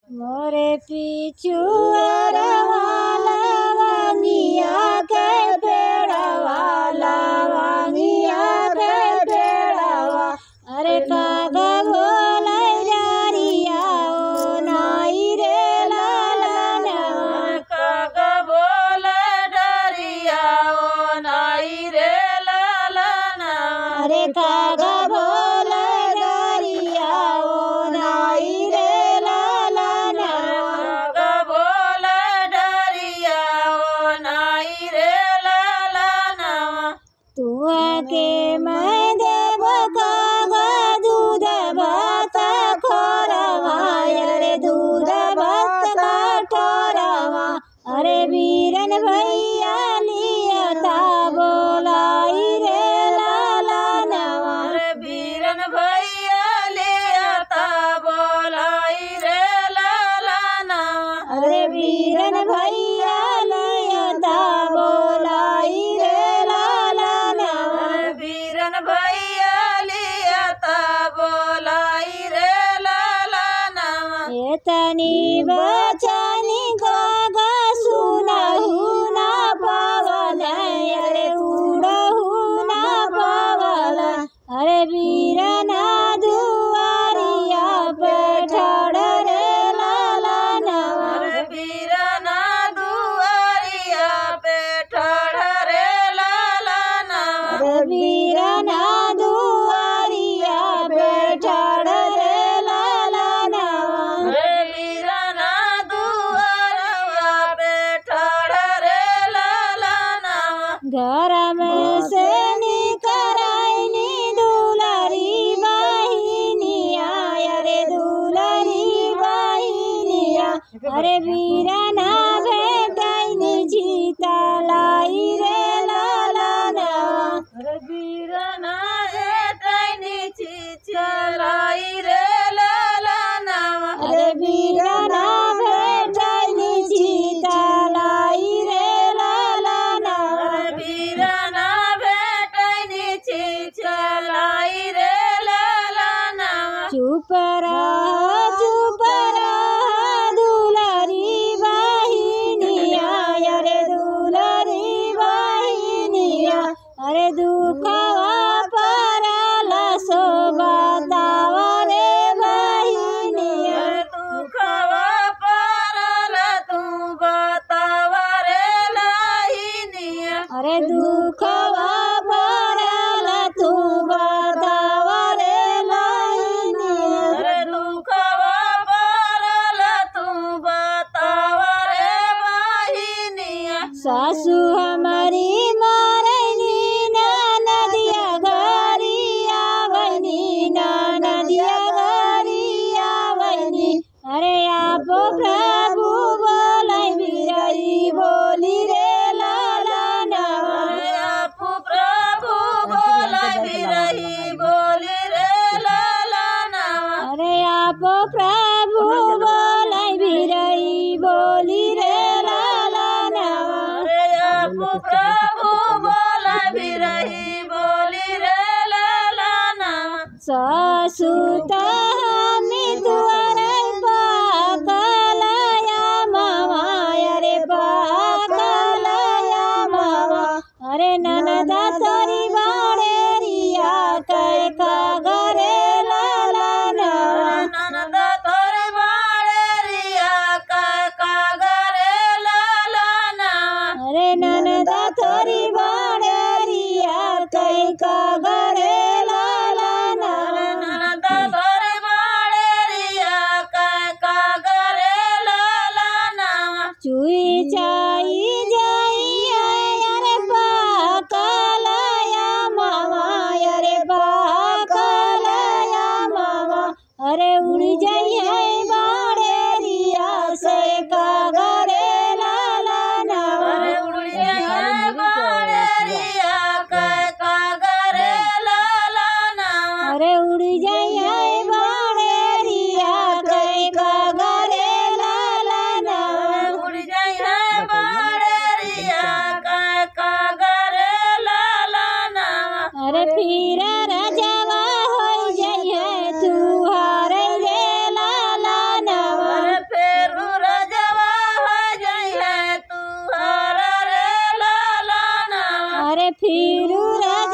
मोरे पिछुआरा लवंगिया के पेड़वा लवंगिया के पेड़वा अरे कागा बोले जारिया ओ नाई रे लालना कागा बोले डरिया ओ नाई रे लालना अरे कागा बोले जारिया ओ नाई रे लालना कागा बोले डरिया ओ नाई रे लालना तुआ के मैं देव कागा दूध भात खोरवा अरे दूध भात का ठोरवा अरे वीरन भैया लिया था बोलाई रे लालनवा अरे बीरन भैया ले आता बोलाई रे लालना अरे वीरन भैया लिया था बोलाई रे लालनवा बीरन भैया ले आता बोलाई रे लालना एतनी बचनी गागा सुनहु ना पावल अरे उड़हु ना पावल अरे वीरना दुआरिया पे ठाड़ रे लालनवा अरे बीरना दुआरिया पे ठाड़ रे लालना अरे वीरना दुआरिया पे ठाड़ रे लालनवा अरे बीरना दुआरवा पे ठाड़ रे लालना घर में से निकराइनी दुलारी बहिनिया अरे दुलारी बहिनिया अरे वीरना भेटैनी जीता लाई रे लालनवा अरे बीरना एटैनी चलाई रे लालना अरे वीरना भेटैनी जीता लाई रे लालनवा बीरना भेटैनी चलाई रे लालना चुप रह दुलारी बहिनिया अरे दुलारी बहिनिया अरे दुखवा परला सो बतावा रे बहिनिया दुखवा परल तू बतावा रे लाहिनिया अरे दुखवा परला तू बतावा रे बहिनिया अरे दुखवा परल तू बतावा रे बहिनिया सासू हमारी मारनी नदिया घरिया बनी नदिया घरिया बनी अरे आप प्रभु बोलै बिरई बोली रे लालनवा अरे आपू प्रभु बोलै बिरही बोली रे लालना अरे आप प्रभु बोलै बिरई बोली रे लालनवा अरे आपू प्रभु फिरू रे